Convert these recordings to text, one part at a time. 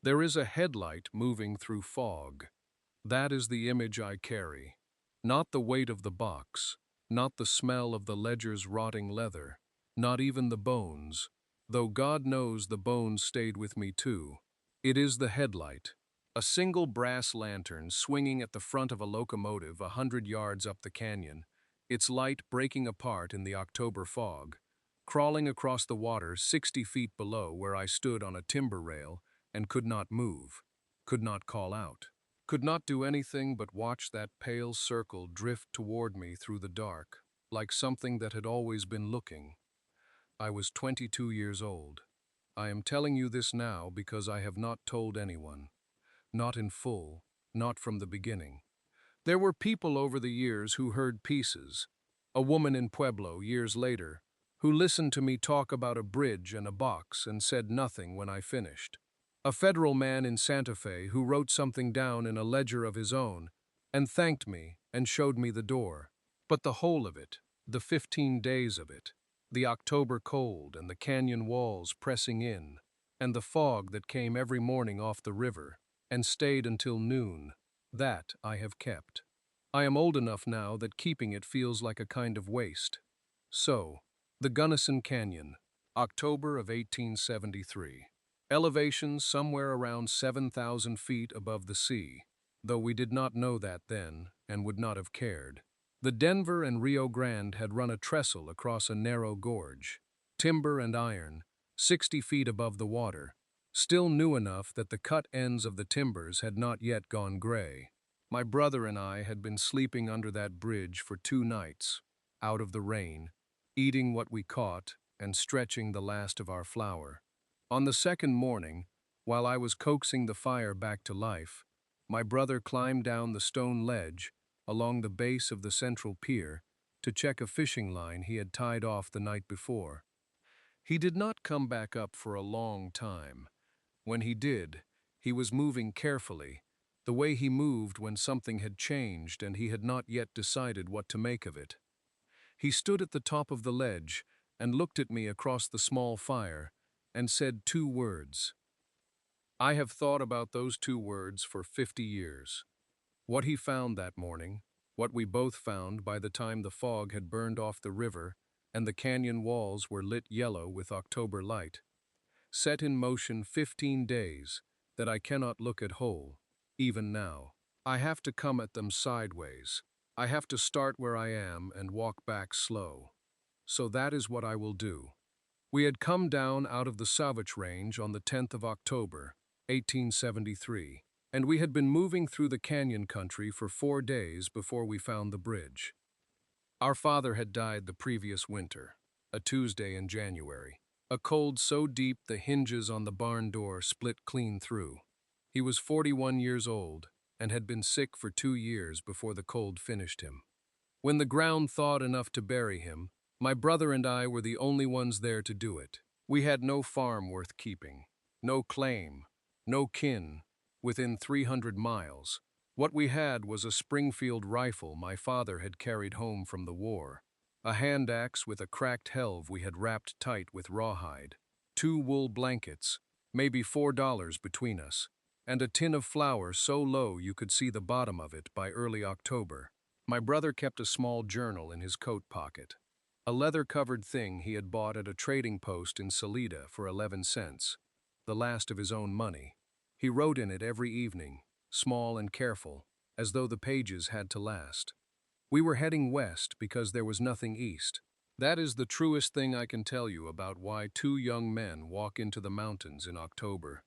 There is a headlight moving through fog. That is the image I carry. Not the weight of the box, not the smell of the ledger's rotting leather, not even the bones, though God knows the bones stayed with me too. It is the headlight, a single brass lantern swinging at the front of a locomotive 100 yards up the canyon, its light breaking apart in the October fog, crawling across the water 60 feet below where I stood on a timber rail and could not move, could not call out, could not do anything but watch that pale circle drift toward me through the dark, like something that had always been looking. I was 22 years old. I am telling you this now because I have not told anyone, not in full, not from the beginning. There were people over the years who heard pieces. A woman in Pueblo, years later, who listened to me talk about a bridge and a box and said nothing when I finished. A federal man in Santa Fe who wrote something down in a ledger of his own and thanked me and showed me the door. But the whole of it, the 15 days of it, the October cold and the canyon walls pressing in, and the fog that came every morning off the river and stayed until noon, that I have kept. I am old enough now that keeping it feels like a kind of waste. So, the Gunnison Canyon, October of 1873. Elevation somewhere around 7,000 feet above the sea, though we did not know that then and would not have cared. The Denver and Rio Grande had run a trestle across a narrow gorge, timber and iron, 60 feet above the water, still new enough that the cut ends of the timbers had not yet gone gray. My brother and I had been sleeping under that bridge for 2 nights, out of the rain, eating what we caught and stretching the last of our flour. On the second morning, while I was coaxing the fire back to life, my brother climbed down the stone ledge along the base of the central pier to check a fishing line he had tied off the night before. He did not come back up for a long time. When he did, he was moving carefully, the way he moved when something had changed and he had not yet decided what to make of it. He stood at the top of the ledge and looked at me across the small fire and said 2 words. I have thought about those 2 words for 50 years. What he found that morning, what we both found by the time the fog had burned off the river and the canyon walls were lit yellow with October light, set in motion 15 days that I cannot look at whole, even now. I have to come at them sideways. I have to start where I am and walk back slow. So that is what I will do. We had come down out of the Savage Range on the 10th of October, 1873, and we had been moving through the canyon country for 4 days before we found the bridge. Our father had died the previous winter, a Tuesday in January, a cold so deep the hinges on the barn door split clean through. He was 41 years old and had been sick for 2 years before the cold finished him. When the ground thawed enough to bury him, my brother and I were the only ones there to do it. We had no farm worth keeping, no claim, no kin, within 300 miles. What we had was a Springfield rifle my father had carried home from the war, a hand axe with a cracked helve we had wrapped tight with rawhide, 2 wool blankets, maybe $4 between us, and a tin of flour so low you could see the bottom of it by early October. My brother kept a small journal in his coat pocket, a leather-covered thing he had bought at a trading post in Salida for 11 cents, the last of his own money. He wrote in it every evening, small and careful, as though the pages had to last. We were heading west because there was nothing east. That is the truest thing I can tell you about why 2 young men walk into the mountains in October.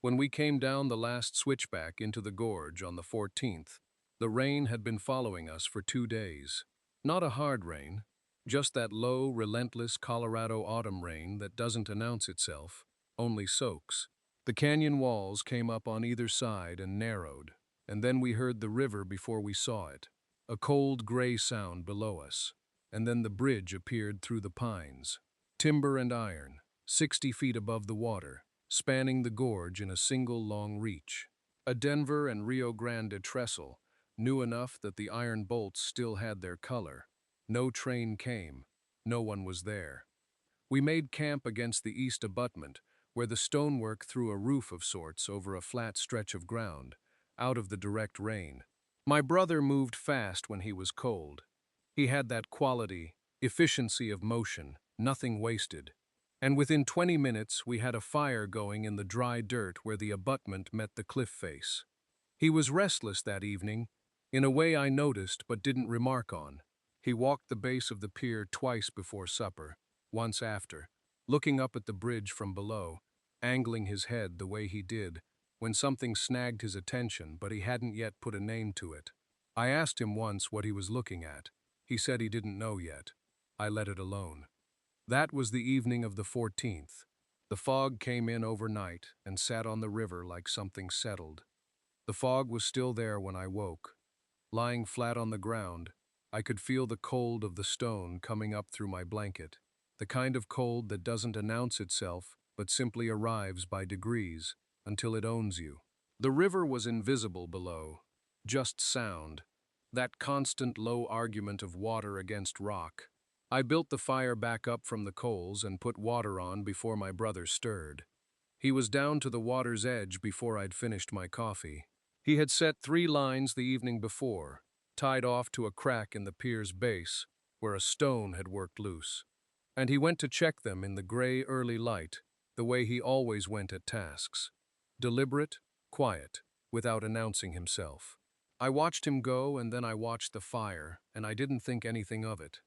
When we came down the last switchback into the gorge on the 14th, the rain had been following us for 2 days. Not a hard rain, just that low, relentless Colorado autumn rain that doesn't announce itself, only soaks. The canyon walls came up on either side and narrowed, and then we heard the river before we saw it, a cold gray sound below us, and then the bridge appeared through the pines, timber and iron, 60 feet above the water, spanning the gorge in a single long reach. A Denver and Rio Grande trestle, new enough that the iron bolts still had their color. No train came. No one was there. We made camp against the east abutment, where the stonework threw a roof of sorts over a flat stretch of ground, out of the direct rain. My brother moved fast when he was cold. He had that quality, efficiency of motion, nothing wasted. And within 20 minutes we had a fire going in the dry dirt where the abutment met the cliff face. He was restless that evening, in a way I noticed but didn't remark on. He walked the base of the pier twice before supper, once after, looking up at the bridge from below, angling his head the way he did, when something snagged his attention but he hadn't yet put a name to it. I asked him once what he was looking at. He said he didn't know yet. I let it alone. That was the evening of the 14th. The fog came in overnight and sat on the river like something settled. The fog was still there when I woke. Lying flat on the ground, I could feel the cold of the stone coming up through my blanket, the kind of cold that doesn't announce itself but simply arrives by degrees until it owns you. The river was invisible below, just sound, that constant low argument of water against rock. I built the fire back up from the coals and put water on before my brother stirred. He was down to the water's edge before I'd finished my coffee. He had set 3 lines the evening before, tied off to a crack in the pier's base, where a stone had worked loose. And he went to check them in the gray early light, the way he always went at tasks. Deliberate, quiet, without announcing himself. I watched him go, and then I watched the fire, and I didn't think anything of it.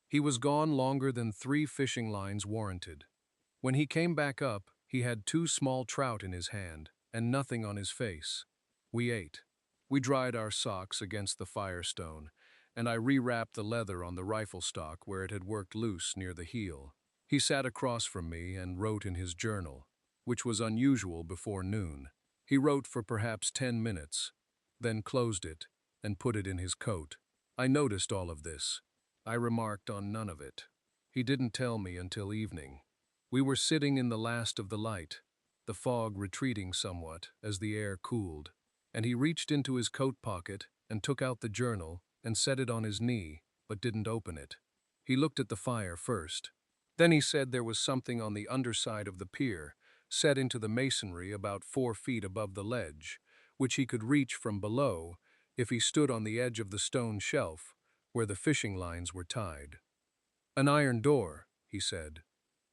He was gone longer than 3 fishing lines warranted. When he came back up, he had 2 small trout in his hand, and nothing on his face. We ate. We dried our socks against the firestone, and I rewrapped the leather on the rifle stock where it had worked loose near the heel. He sat across from me and wrote in his journal, which was unusual before noon. He wrote for perhaps 10 minutes, then closed it and put it in his coat. I noticed all of this. I remarked on none of it. He didn't tell me until evening. We were sitting in the last of the light, the fog retreating somewhat as the air cooled, and he reached into his coat pocket and took out the journal and set it on his knee, but didn't open it. He looked at the fire first. Then he said there was something on the underside of the pier, set into the masonry about 4 feet above the ledge, which he could reach from below if he stood on the edge of the stone shelf where the fishing lines were tied. An iron door, he said,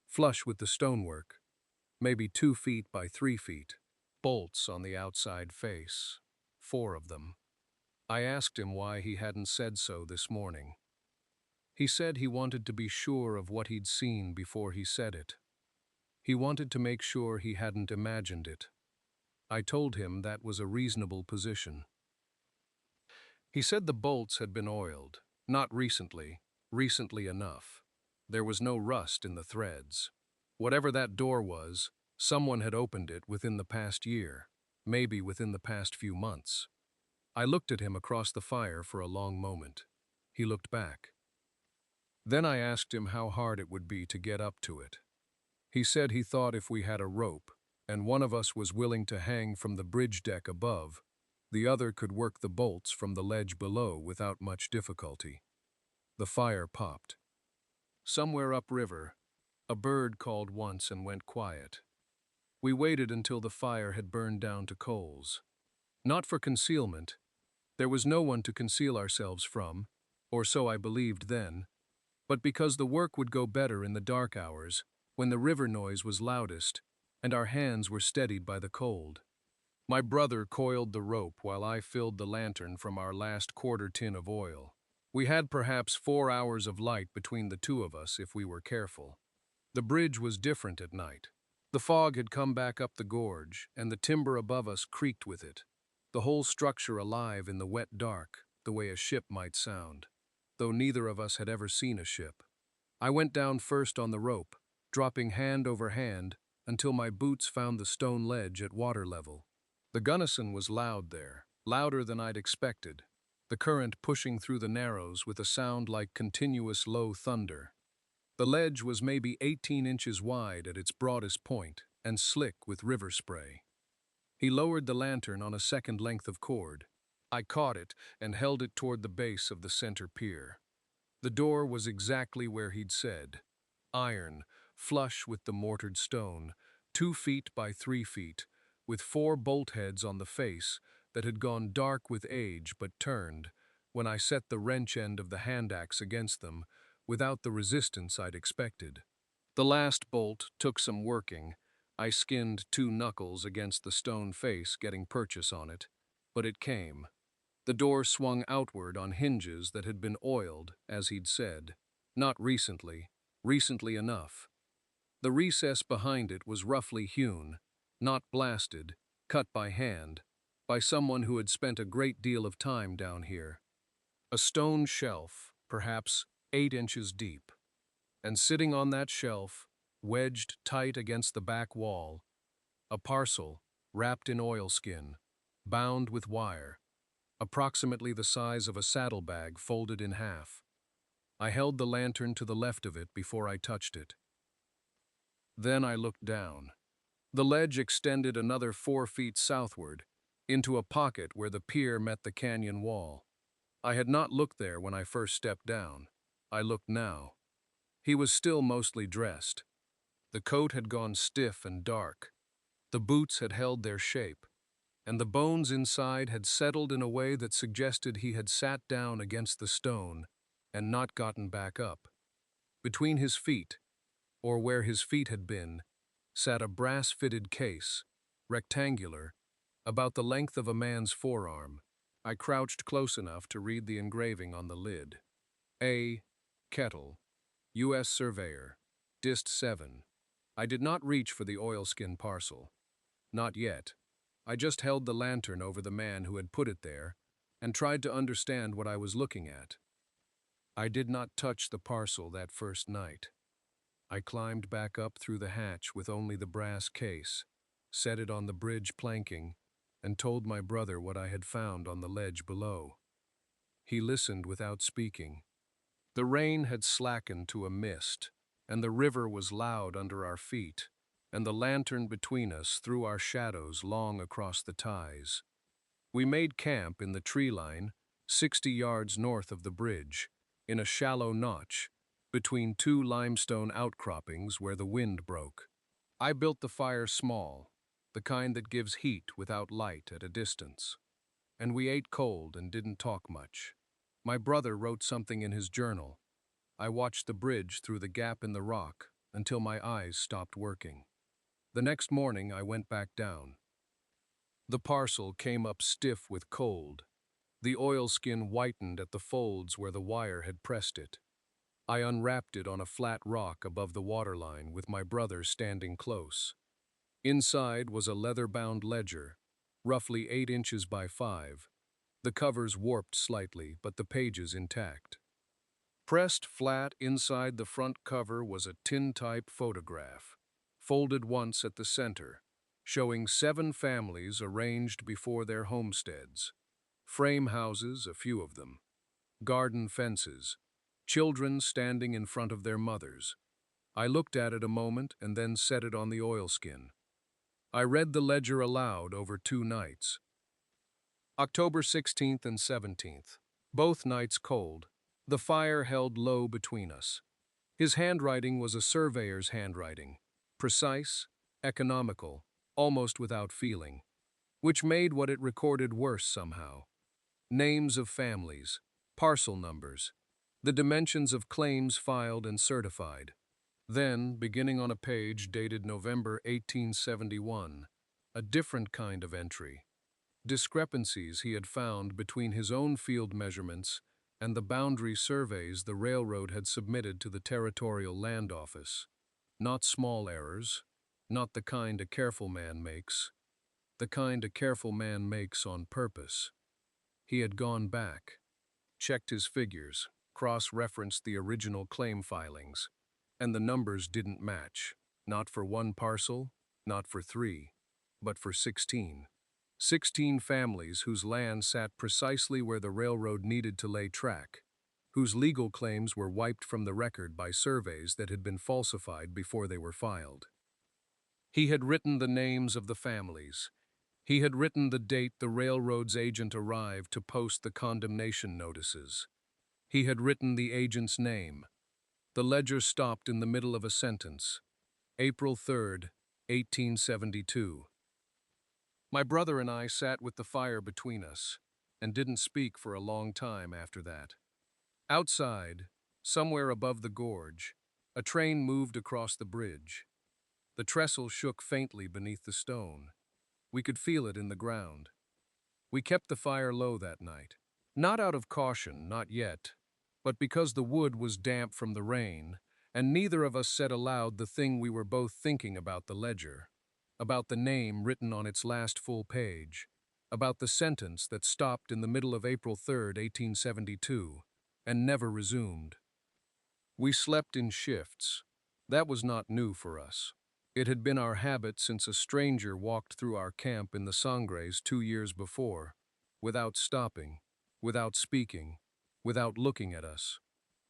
flush with the stonework, maybe 2 feet by 3 feet, bolts on the outside face, 4 of them. I asked him why he hadn't said so this morning. He said he wanted to be sure of what he'd seen before he said it. He wanted to make sure he hadn't imagined it. I told him that was a reasonable position. He said the bolts had been oiled, not recently enough. There was no rust in the threads. Whatever that door was, someone had opened it within the past year, maybe within the past few months. I looked at him across the fire for a long moment. He looked back. Then I asked him how hard it would be to get up to it. He said he thought if we had a rope, and one of us was willing to hang from the bridge deck above, the other could work the bolts from the ledge below without much difficulty. The fire popped. Somewhere upriver, a bird called once and went quiet. We waited until the fire had burned down to coals. Not for concealment. There was no one to conceal ourselves from, or so I believed then, but because the work would go better in the dark hours, when the river noise was loudest, and our hands were steadied by the cold. My brother coiled the rope while I filled the lantern from our last quarter tin of oil. We had perhaps 4 hours of light between the 2 of us if we were careful. The bridge was different at night. The fog had come back up the gorge, and the timber above us creaked with it, the whole structure alive in the wet dark, the way a ship might sound, though neither of us had ever seen a ship. I went down first on the rope, dropping hand over hand until my boots found the stone ledge at water level. The gunnison was loud there, louder than I'd expected, the current pushing through the narrows with a sound like continuous low thunder. The ledge was maybe 18 inches wide at its broadest point and slick with river spray. He lowered the lantern on a second length of cord. I caught it and held it toward the base of the center pier. The door was exactly where he'd said. Iron, flush with the mortared stone, 2 feet by 3 feet, with 4 bolt heads on the face that had gone dark with age but turned, when I set the wrench end of the hand axe against them, without the resistance I'd expected. The last bolt took some working. I skinned 2 knuckles against the stone face, getting purchase on it, but it came. The door swung outward on hinges that had been oiled, as he'd said. Not recently, recently enough. The recess behind it was roughly hewn, not blasted, cut by hand, by someone who had spent a great deal of time down here. A stone shelf, perhaps 8 inches deep, and sitting on that shelf, wedged tight against the back wall, a parcel wrapped in oilskin, bound with wire, approximately the size of a saddlebag folded in half. I held the lantern to the left of it before I touched it. Then I looked down. The ledge extended another 4 feet southward, into a pocket where the pier met the canyon wall. I had not looked there when I first stepped down. I looked now. He was still mostly dressed. The coat had gone stiff and dark. The boots had held their shape, and the bones inside had settled in a way that suggested he had sat down against the stone and not gotten back up. Between his feet, or where his feet had been, sat a brass-fitted case, rectangular, about the length of a man's forearm. I crouched close enough to read the engraving on the lid. A. Kettle, U.S. Surveyor, Dist 7. I did not reach for the oilskin parcel. Not yet. I just held the lantern over the man who had put it there and tried to understand what I was looking at. I did not touch the parcel that first night. I climbed back up through the hatch with only the brass case, set it on the bridge planking, and told my brother what I had found on the ledge below. He listened without speaking. The rain had slackened to a mist, and the river was loud under our feet, and the lantern between us threw our shadows long across the ties. We made camp in the tree line, 60 yards north of the bridge, in a shallow notch, between 2 limestone outcroppings where the wind broke. I built the fire small, the kind that gives heat without light at a distance. And we ate cold and didn't talk much. My brother wrote something in his journal. I watched the bridge through the gap in the rock until my eyes stopped working. The next morning I went back down. The parcel came up stiff with cold. The oilskin whitened at the folds where the wire had pressed it. I unwrapped it on a flat rock above the waterline with my brother standing close. Inside was a leather-bound ledger, roughly 8 inches by 5. The covers warped slightly, but the pages intact. Pressed flat inside the front cover was a tintype photograph, folded once at the center, showing 7 families arranged before their homesteads. Frame houses, a few of them. Garden fences. Children standing in front of their mothers. I looked at it a moment and then set it on the oilskin. I read the ledger aloud over 2 nights. October 16th and 17th. Both nights cold. The fire held low between us. His handwriting was a surveyor's handwriting, precise, economical, almost without feeling, which made what it recorded worse somehow. Names of families, parcel numbers, the dimensions of claims filed and certified. Then, beginning on a page dated November 1871, a different kind of entry. Discrepancies he had found between his own field measurements and the boundary surveys the railroad had submitted to the Territorial Land Office. Not small errors, not the kind a careful man makes, the kind a careful man makes on purpose. He had gone back, checked his figures, cross-referenced the original claim filings, and the numbers didn't match, not for 1 parcel, not for 3, but for 16. 16 families whose land sat precisely where the railroad needed to lay track, whose legal claims were wiped from the record by surveys that had been falsified before they were filed. He had written the names of the families. He had written the date the railroad's agent arrived to post the condemnation notices. He had written the agent's name. The ledger stopped in the middle of a sentence. April 3rd, 1872. My brother and I sat with the fire between us and didn't speak for a long time after that. Outside, somewhere above the gorge, a train moved across the bridge. The trestle shook faintly beneath the stone. We could feel it in the ground. We kept the fire low that night. Not out of caution, not yet, but because the wood was damp from the rain, and neither of us said aloud the thing we were both thinking about: the ledger, about the name written on its last full page, about the sentence that stopped in the middle of April 3rd, 1872, and never resumed. We slept in shifts. That was not new for us. It had been our habit since a stranger walked through our camp in the Sangres 2 years before, without stopping, without speaking, without looking at us.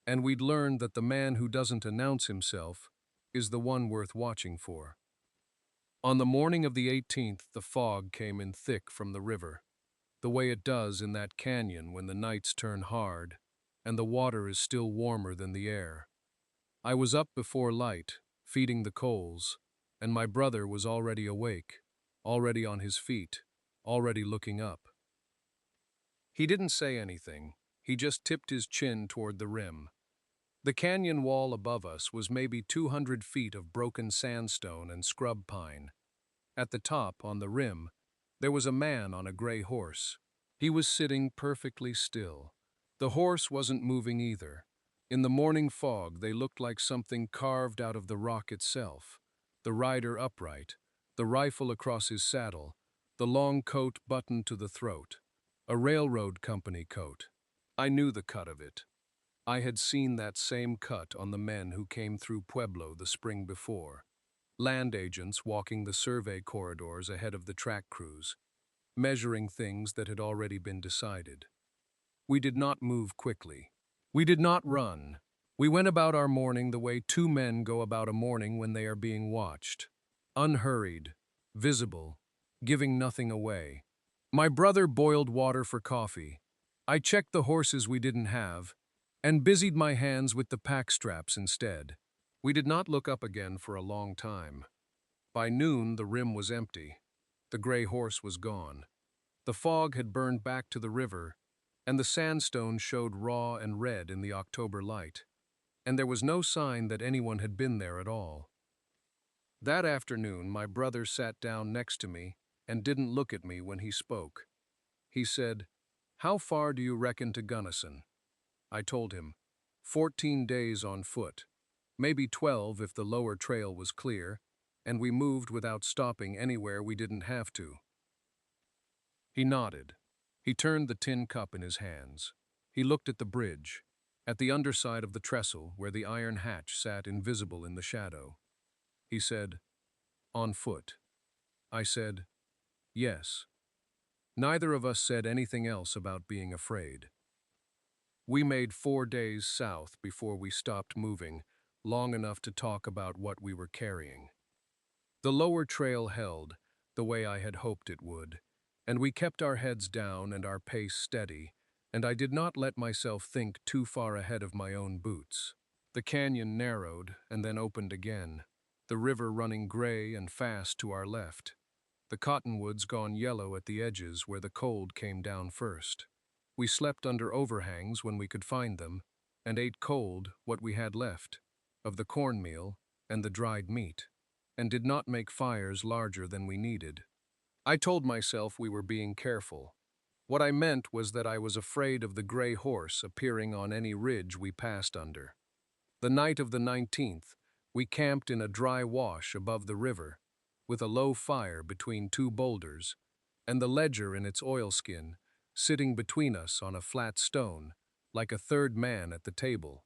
And we'd learned that the man who doesn't announce himself is the one worth watching for. On the morning of the 18th, the fog came in thick from the river, the way it does in that canyon when the nights turn hard and the water is still warmer than the air. I was up before light, feeding the coals, and my brother was already awake, already on his feet, already looking up. He didn't say anything. He just tipped his chin toward the rim. The canyon wall above us was maybe 200 feet of broken sandstone and scrub pine. At the top, on the rim, there was a man on a gray horse. He was sitting perfectly still. The horse wasn't moving either. In the morning fog, they looked like something carved out of the rock itself. The rider upright, the rifle across his saddle, the long coat buttoned to the throat. A railroad company coat. I knew the cut of it. I had seen that same cut on the men who came through Pueblo the spring before. Land agents walking the survey corridors ahead of the track crews, measuring things that had already been decided. We did not move quickly. We did not run. We went about our morning the way two men go about a morning when they are being watched. Unhurried, visible, giving nothing away. My brother boiled water for coffee. I checked the horses we didn't have, and busied my hands with the pack straps instead. We did not look up again for a long time. By noon, the rim was empty. The gray horse was gone. The fog had burned back to the river, and the sandstone showed raw and red in the October light, and there was no sign that anyone had been there at all. That afternoon, my brother sat down next to me and didn't look at me when he spoke. He said, "How far do you reckon to Gunnison?" I told him, 14 days on foot, maybe 12 if the lower trail was clear, and we moved without stopping anywhere we didn't have to. He nodded. He turned the tin cup in his hands. He looked at the bridge, at the underside of the trestle where the iron hatch sat invisible in the shadow. He said, "On foot." I said, "Yes." Neither of us said anything else about being afraid. We made 4 days south before we stopped moving, long enough to talk about what we were carrying. The lower trail held, the way I had hoped it would, and we kept our heads down and our pace steady, and I did not let myself think too far ahead of my own boots. The canyon narrowed and then opened again, the river running gray and fast to our left, the cottonwoods gone yellow at the edges where the cold came down first. We slept under overhangs when we could find them, and ate cold what we had left, of the cornmeal and the dried meat, and did not make fires larger than we needed. I told myself we were being careful. What I meant was that I was afraid of the gray horse appearing on any ridge we passed under. The night of the 19th, we camped in a dry wash above the river, with a low fire between two boulders, and the ledger in its oilskin, sitting between us on a flat stone, like a third man at the table.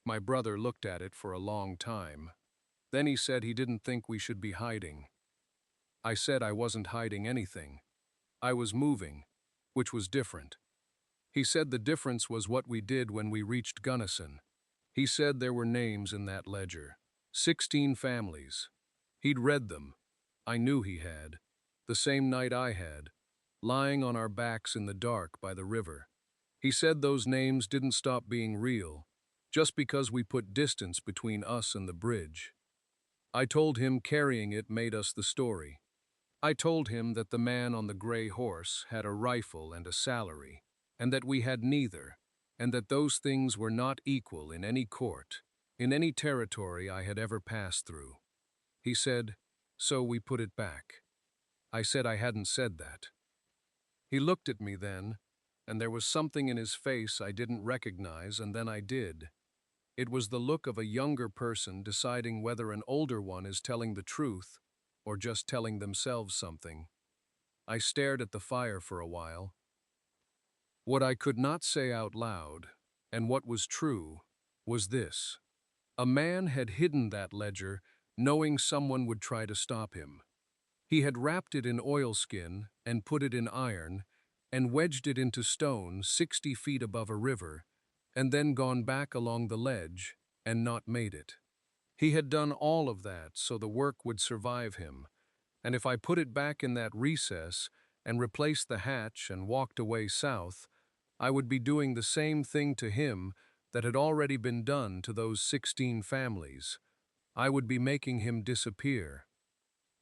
My brother looked at it for a long time. Then he said he didn't think we should be hiding. I said I wasn't hiding anything. I was moving, which was different. He said the difference was what we did when we reached Gunnison. He said there were names in that ledger, 16 families. He'd read them. I knew he had. The same night I had, lying on our backs in the dark by the river. He said those names didn't stop being real, just because we put distance between us and the bridge. I told him carrying it made us the story. I told him that the man on the gray horse had a rifle and a salary, and that we had neither, and that those things were not equal in any court, in any territory I had ever passed through. He said, "So we put it back." I said I hadn't said that. He looked at me then, and there was something in his face I didn't recognize, and then I did. It was the look of a younger person deciding whether an older one is telling the truth or just telling themselves something. I stared at the fire for a while. What I could not say out loud, and what was true, was this. A man had hidden that ledger, knowing someone would try to stop him. He had wrapped it in oilskin and put it in iron and wedged it into stone 60 feet above a river, and then gone back along the ledge and not made it. He had done all of that so the work would survive him, and if I put it back in that recess and replaced the hatch and walked away south, I would be doing the same thing to him that had already been done to those 16 families. I would be making him disappear.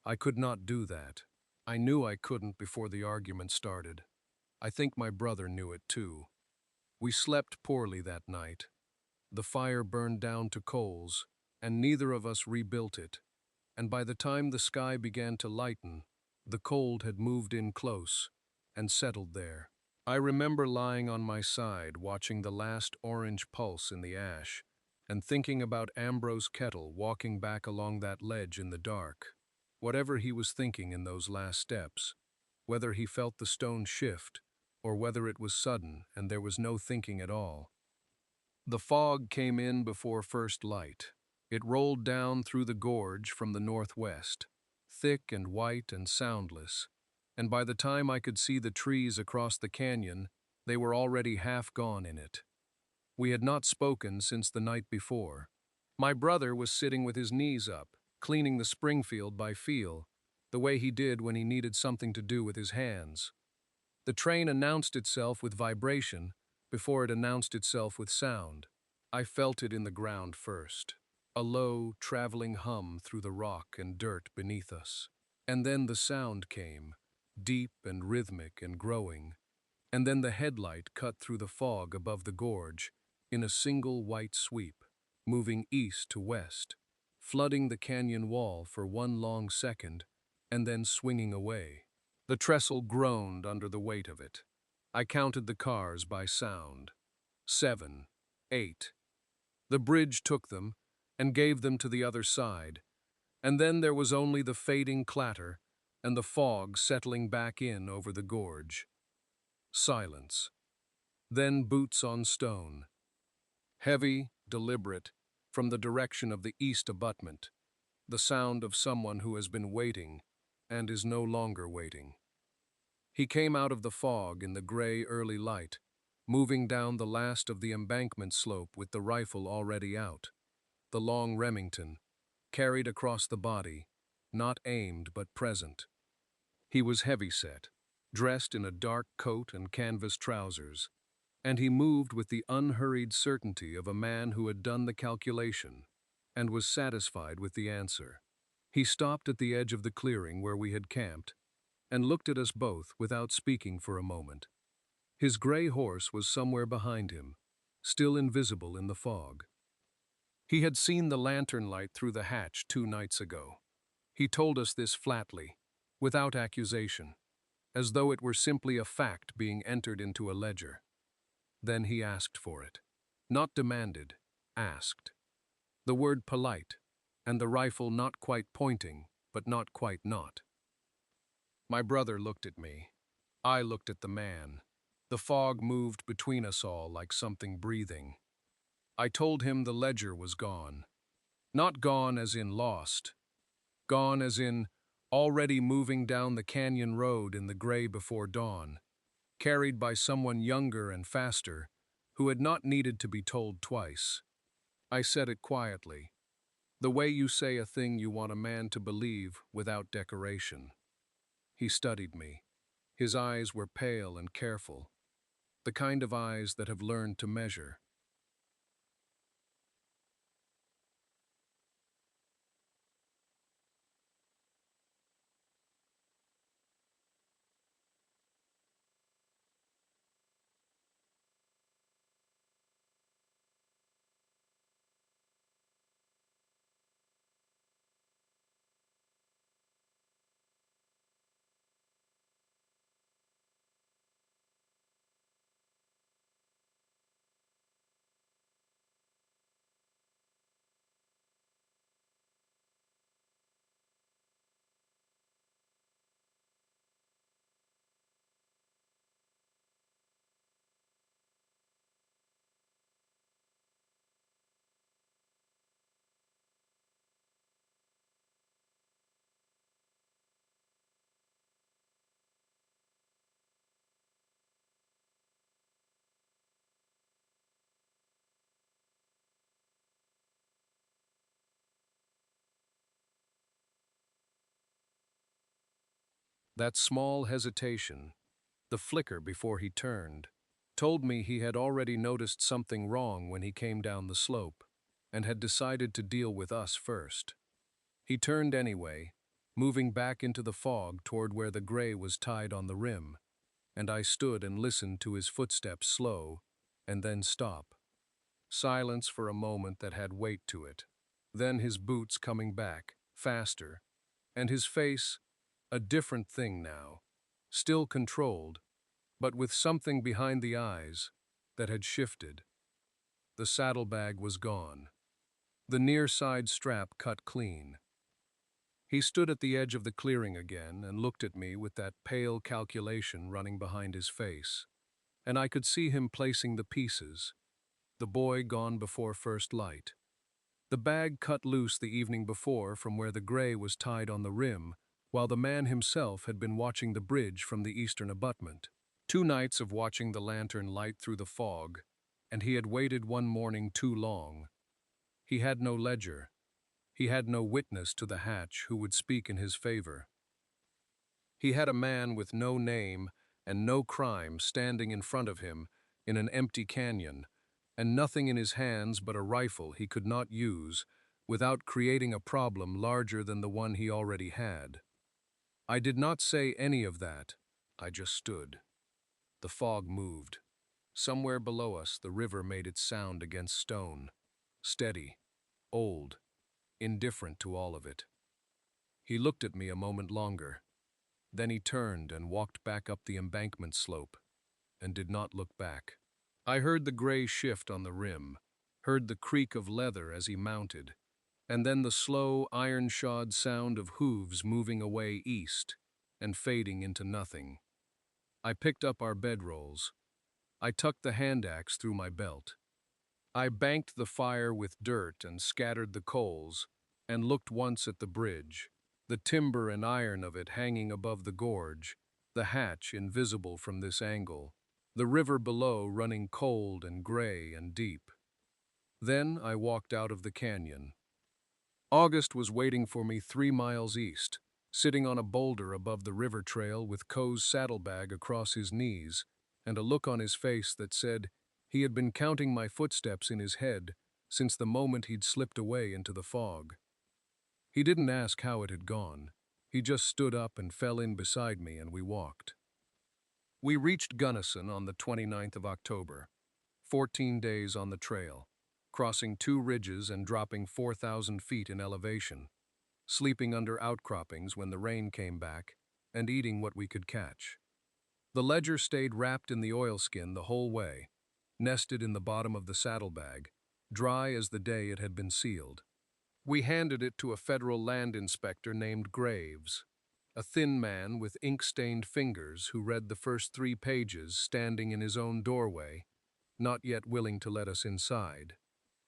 I could not do that. I knew I couldn't before the argument started. I think my brother knew it too. We slept poorly that night. The fire burned down to coals, and neither of us rebuilt it. And by the time the sky began to lighten, the cold had moved in close and settled there. I remember lying on my side watching the last orange pulse in the ash and thinking about Ambrose Kettle walking back along that ledge in the dark. Whatever he was thinking in those last steps, whether he felt the stone shift or whether it was sudden and there was no thinking at all. The fog came in before first light. It rolled down through the gorge from the northwest, thick and white and soundless, and by the time I could see the trees across the canyon, they were already half gone in it. We had not spoken since the night before. My brother was sitting with his knees up, cleaning the Springfield by feel, the way he did when he needed something to do with his hands. The train announced itself with vibration before it announced itself with sound. I felt it in the ground first, a low, traveling hum through the rock and dirt beneath us. And then the sound came, deep and rhythmic and growing, and then the headlight cut through the fog above the gorge in a single white sweep, moving east to west, flooding the canyon wall for one long second, and then swinging away. The trestle groaned under the weight of it. I counted the cars by sound. 7, 8. The bridge took them and gave them to the other side, and then there was only the fading clatter and the fog settling back in over the gorge. Silence. Then boots on stone. Heavy, deliberate, from the direction of the east abutment, the sound of someone who has been waiting and is no longer waiting. He came out of the fog in the gray early light, moving down the last of the embankment slope with the rifle already out, the long Remington, carried across the body, not aimed but present. He was heavy-set, dressed in a dark coat and canvas trousers, and he moved with the unhurried certainty of a man who had done the calculation and was satisfied with the answer. He stopped at the edge of the clearing where we had camped and looked at us both without speaking for a moment. His gray horse was somewhere behind him, still invisible in the fog. He had seen the lantern light through the hatch 2 nights ago. He told us this flatly, without accusation, as though it were simply a fact being entered into a ledger. Then he asked for it. Not demanded, asked. The word polite, and the rifle not quite pointing, but not quite not. My brother looked at me. I looked at the man. The fog moved between us all like something breathing. I told him the ledger was gone. Not gone as in lost. Gone as in already moving down the canyon road in the gray before dawn, carried by someone younger and faster, who had not needed to be told twice. I said it quietly, the way you say a thing you want a man to believe without decoration. He studied me. His eyes were pale and careful, the kind of eyes that have learned to measure. That small hesitation, the flicker before he turned, told me he had already noticed something wrong when he came down the slope, and had decided to deal with us first. He turned anyway, moving back into the fog toward where the gray was tied on the rim, and I stood and listened to his footsteps slow, and then stop. Silence for a moment that had weight to it. Then his boots coming back, faster, and his face, a different thing now, still controlled, but with something behind the eyes that had shifted. The saddlebag was gone. The near side strap cut clean. He stood at the edge of the clearing again and looked at me with that pale calculation running behind his face, and I could see him placing the pieces, the boy gone before first light. The bag cut loose the evening before from where the gray was tied on the rim, while the man himself had been watching the bridge from the eastern abutment. 2 nights of watching the lantern light through the fog, and he had waited one morning too long. He had no ledger. He had no witness to the hatch who would speak in his favor. He had a man with no name and no crime standing in front of him in an empty canyon, and nothing in his hands but a rifle he could not use without creating a problem larger than the one he already had. I did not say any of that. I just stood. The fog moved. Somewhere below us, the river made its sound against stone. Steady, old, indifferent to all of it. He looked at me a moment longer. Then he turned and walked back up the embankment slope, and did not look back. I heard the gray shift on the rim, heard the creak of leather as he mounted, and then the slow, iron-shod sound of hooves moving away east and fading into nothing. I picked up our bedrolls. I tucked the hand axe through my belt. I banked the fire with dirt and scattered the coals, and looked once at the bridge, the timber and iron of it hanging above the gorge, the hatch invisible from this angle, the river below running cold and gray and deep. Then I walked out of the canyon. August was waiting for me 3 miles east, sitting on a boulder above the river trail with Coe's saddlebag across his knees, and a look on his face that said he had been counting my footsteps in his head since the moment he'd slipped away into the fog. He didn't ask how it had gone. He just stood up and fell in beside me, and we walked. We reached Gunnison on the 29th of October, 14 days on the trail, crossing 2 ridges and dropping 4,000 feet in elevation, sleeping under outcroppings when the rain came back, and eating what we could catch. The ledger stayed wrapped in the oilskin the whole way, nested in the bottom of the saddlebag, dry as the day it had been sealed. We handed it to a federal land inspector named Graves, a thin man with ink-stained fingers who read the first 3 pages standing in his own doorway, not yet willing to let us inside.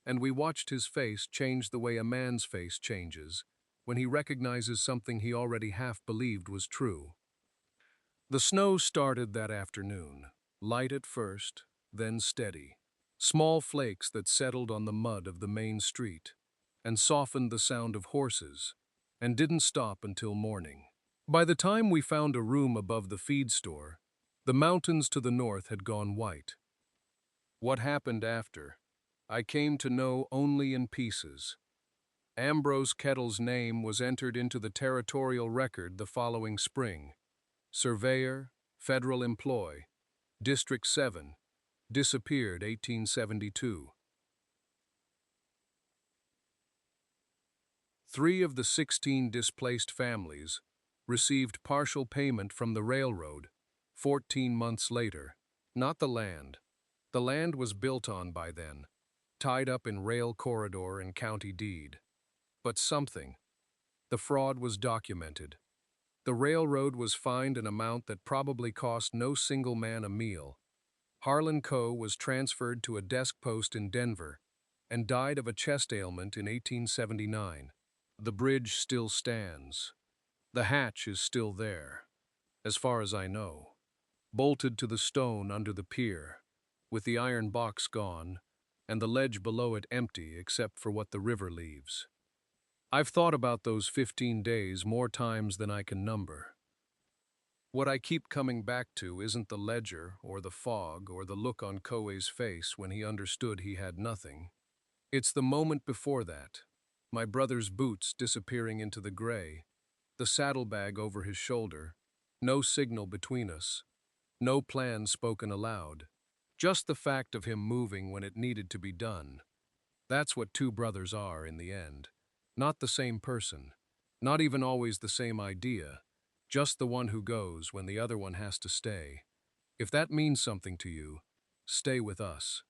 And we watched his face change the way a man's face changes when he recognizes something he already half believed was true. The snow started that afternoon, light at first, then steady. Small flakes that settled on the mud of the main street and softened the sound of horses, and didn't stop until morning. By the time we found a room above the feed store, the mountains to the north had gone white. What happened after, I came to know only in pieces. Ambrose Kettle's name was entered into the territorial record the following spring. Surveyor, federal employ, District 7, disappeared 1872. 3 of the 16 displaced families received partial payment from the railroad 14 months later. Not the land. The land was built on by then, tied up in rail corridor and county deed. But something. The fraud was documented. The railroad was fined an amount that probably cost no single man a meal. Harlan Coe was transferred to a desk post in Denver and died of a chest ailment in 1879. The bridge still stands. The hatch is still there, as far as I know, bolted to the stone under the pier, with the iron box gone, and the ledge below it empty except for what the river leaves. I've thought about those 15 days more times than I can number. What I keep coming back to isn't the ledger or the fog or the look on Koei's face when he understood he had nothing. It's the moment before that. My brother's boots disappearing into the gray, the saddlebag over his shoulder, no signal between us, no plan spoken aloud, just the fact of him moving when it needed to be done. That's what two brothers are in the end. Not the same person, not even always the same idea, just the one who goes when the other one has to stay. If that means something to you, stay with us.